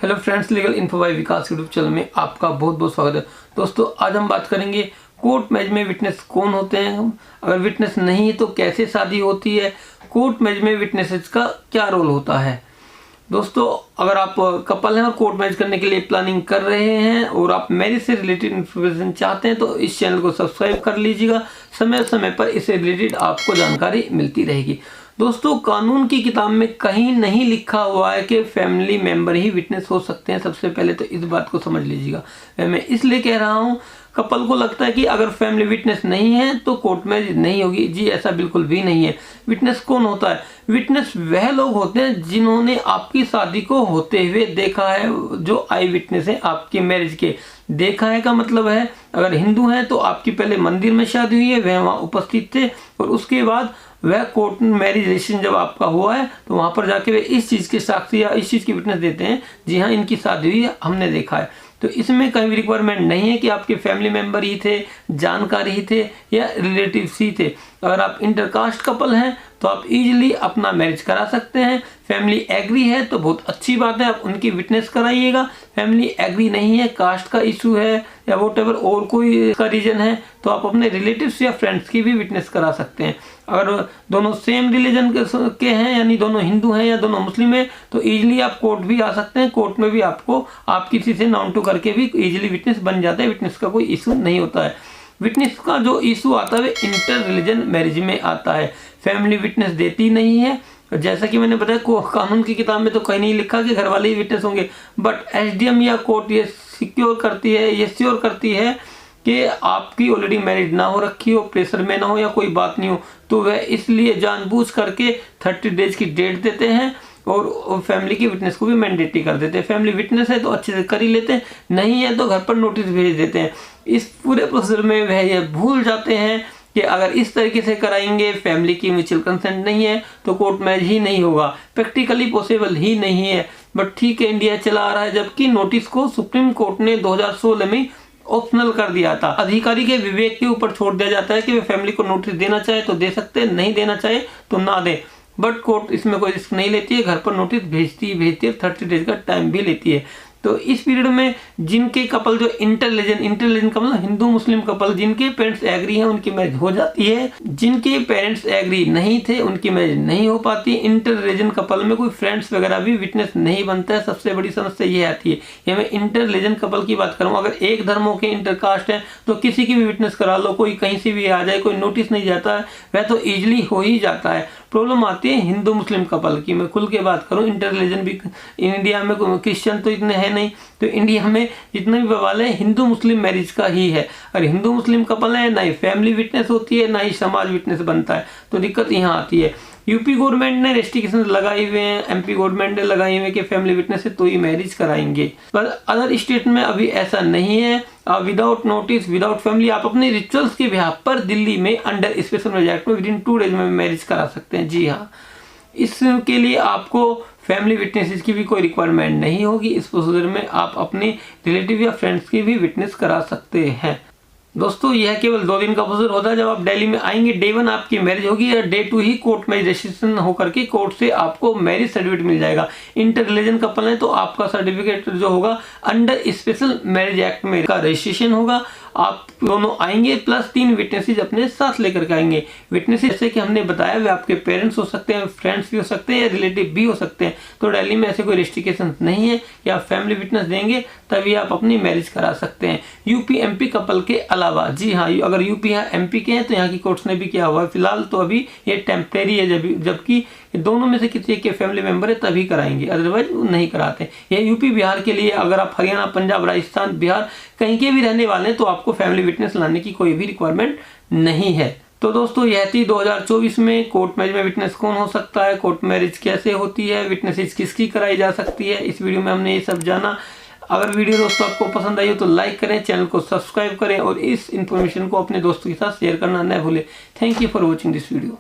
Hello friends, legal info by Vikas YouTube channel में आपका बहुत बहुत स्वागत है। दोस्तों, आज हम बात करेंगे कोर्ट मैरिज में विटनेस कौन होते हैं, अगर विटनेस नहीं है तो कैसे शादी होती है, कोर्ट मैरिज में विटनेसेस का क्या रोल होता है। दोस्तों, अगर आप कपल हैं और कोर्ट मैरिज करने के लिए प्लानिंग कर रहे हैं और आप मैरिज से रिलेटेड इन्फॉर्मेशन चाहते हैं तो इस चैनल को सब्सक्राइब कर लीजिएगा। समय समय पर इससे रिलेटेड आपको जानकारी मिलती रहेगी। दोस्तों, कानून की किताब में कहीं नहीं लिखा हुआ है कि फैमिली मेंबर ही विटनेस हो सकते हैं। सबसे पहले तो इस बात को समझ लीजिएगा। मैं इसलिए कह रहा हूँ, कपल को लगता है कि अगर फैमिली विटनेस नहीं है तो कोर्ट मैरिज नहीं होगी। जी, ऐसा बिल्कुल भी नहीं है। विटनेस कौन होता है? विटनेस वह लोग होते हैं जिन्होंने आपकी शादी को होते हुए देखा है, जो आई विटनेस है आपकी मैरिज के। देखा है का मतलब है, अगर हिंदू हैं तो आपकी पहले मंदिर में शादी हुई है, वह वहाँ उपस्थित थे और उसके बाद वह कोर्ट मैरिज रजिस्ट्रेशन जब आपका हुआ है तो वहाँ पर जाके वे इस चीज़ के साक्षी या इस चीज़ की विटनेस देते हैं, जी हाँ, इनकी शादी हुई है, हमने देखा है। तो इसमें कहीं भी रिक्वायरमेंट नहीं है कि आपके फैमिली मेंबर ही थे, जानकार ही थे या रिलेटिव्स ही थे। अगर आप इंटरकास्ट कपल हैं तो आप इजीली अपना मैरिज करा सकते हैं। फैमिली एग्री है तो बहुत अच्छी बात है, आप उनकी विटनेस कराइएगा। फैमिली एग्री नहीं है, कास्ट का इशू है या वोटेवर और कोई का रीजन है, तो आप अपने रिलेटिव्स या फ्रेंड्स की भी विटनेस करा सकते हैं। अगर दोनों सेम रिलीजन के हैं, यानी दोनों हिंदू हैं या दोनों मुस्लिम हैं, तो इजीली आप कोर्ट भी आ सकते हैं। कोर्ट में भी आपको आप किसी से नाउन टू करके भी इजीली विटनेस बन जाता है। विटनेस का कोई इशू नहीं होता है। विटनेस का जो इशू आता है इंटर रिलीजन मैरिज में आता है। फैमिली विटनेस देती नहीं है। जैसा कि मैंने बताया, कानून की किताब में तो कहीं नहीं लिखा कि घर वाले ही विटनेस होंगे, बट एसडीएम या कोर्ट ये सिक्योर करती है, ये श्योर करती है कि आपकी ऑलरेडी मैरिज ना हो रखी हो, प्रेशर में ना हो या कोई बात नहीं हो, तो वह इसलिए जानबूझ करके 30 डेज की डेट देते हैं और फैमिली की विटनेस को भी मैंडेटरी कर देते हैं। फैमिली विटनेस है तो अच्छे से कर ही लेते हैं, नहीं है तो घर पर नोटिस भेज देते हैं। इस पूरे प्रोसेस में वह ये भूल जाते हैं कि अगर इस तरीके से कराएंगे, फैमिली की म्यूचुअल कंसेंट नहीं है तो कोर्ट मैरिज ही नहीं होगा, प्रैक्टिकली पॉसिबल ही नहीं है। बट ठीक है, इंडिया चला आ रहा है, जबकि नोटिस को सुप्रीम कोर्ट ने 2016 में ऑप्शनल कर दिया था। अधिकारी के विवेक के ऊपर छोड़ दिया जाता है कि वे फैमिली को नोटिस देना चाहे तो दे सकते हैं, नहीं देना चाहे तो ना दे। बट कोर्ट इसमें कोई रिस्क नहीं लेती है, घर पर नोटिस भेजती है, 30 डेज का टाइम भी लेती है। तो इस पीरियड में जिनके कपल जो इंटररिलीजन कपल, हिंदू मुस्लिम कपल, जिनके पेरेंट्स एग्री हैं उनकी मैरिज हो जाती है। जिनके पेरेंट्स एग्री नहीं थे उनकी मैरिज नहीं हो पाती। इंटररिलीजन कपल में कोई फ्रेंड्स वगैरह भी विटनेस नहीं बनता है। सबसे बड़ी समस्या ये आती है। ये मैं इंटररिलीजन कपल की बात करूँ, अगर एक धर्मों के इंटरकास्ट है तो किसी की भी विटनेस करा लो, कोई कहीं से भी आ जाए, कोई नोटिस नहीं जाता है, वह तो ईजिली हो ही जाता है। प्रॉब्लम आती है हिंदू मुस्लिम कपल की। मैं खुल के बात करूं, इंटर रिलीजन भी इंडिया में क्रिश्चियन तो इतने हैं नहीं, तो इंडिया में जितना भी बवाल है हिंदू मुस्लिम मैरिज का ही है। और हिंदू मुस्लिम कपल है, ना ही फैमिली विटनेस होती है, ना ही समाज विटनेस बनता है, तो दिक्कत यहाँ आती है। यूपी गवर्नमेंट ने रेस्ट्रिक्शन लगाए हुए हैं, एमपी गवर्नमेंट ने लगाए हुए हैं कि फैमिली विटनेस है तो ही मैरिज कराएंगे, पर अदर स्टेट में अभी ऐसा नहीं है। विदाउट नोटिस, विदाउट फैमिली आप अपने रिचुअल्स के बिहाफ पर दिल्ली में अंडर स्पेशल मैरिज एक्ट में विदिन 2 डेज में मैरिज करा सकते हैं। जी हाँ, इसके लिए आपको फैमिली विटनेसेस की भी कोई रिक्वायरमेंट नहीं होगी। इस प्रोसीजर में आप अपने रिलेटिव या फ्रेंड्स की भी विटनेस करा सकते हैं। दोस्तों, यह केवल 2 दिन का प्रोसीजर होता है। जब आप दिल्ली में आएंगे, डे 1 आपकी मैरिज होगी या डे 2 ही कोर्ट मैरिज रजिस्ट्रेशन होकर के कोर्ट से आपको मैरिज सर्टिफिकेट मिल जाएगा। इंटर रिलीजन कपल है तो आपका सर्टिफिकेट जो होगा अंडर स्पेशल मैरिज एक्ट में का रजिस्ट्रेशन होगा। आप दोनों आएंगे प्लस 3 विटनेसेस अपने साथ लेकर के आएंगे। विटनेसेस जैसे कि हमने बताया वे आपके पेरेंट्स हो सकते हैं, फ्रेंड्स भी हो सकते हैं या रिलेटिव भी हो सकते हैं। तो दिल्ली में ऐसे कोई रिस्ट्रिक्शन नहीं है कि आप फैमिली विटनेस देंगे तभी आप अपनी मैरिज करा सकते हैं, यूपी एमपी कपल के अलावा। जी हाँ, अगर यूपी या एमपी के हैं तो यहाँ की कोर्ट्स ने भी किया हुआ है। फिलहाल तो अभी ये टेम्परेरी है, जबकि दोनों में से किसी एक के फैमिली मेंबर है तभी कराएंगे, अदरवाइज नहीं कराते। ये यूपी बिहार के लिए, अगर आप हरियाणा पंजाब राजस्थान बिहार कहीं के भी रहने वाले हैं तो आपको फैमिली विटनेस लाने की कोई भी रिक्वायरमेंट नहीं है। तो दोस्तों, यह थी 2024 में कोर्ट मैरिज में विटनेस कौन हो सकता है, कोर्ट मैरिज कैसे होती है, विटनेसेस किसकी कराई जा सकती है। इस वीडियो में हमने ये सब जाना। अगर वीडियो दोस्तों आपको पसंद आई हो तो लाइक करें, चैनल को सब्सक्राइब करें और इस इन्फॉर्मेशन को अपने दोस्तों के साथ शेयर करना न भूलें। Thank you for watching this video.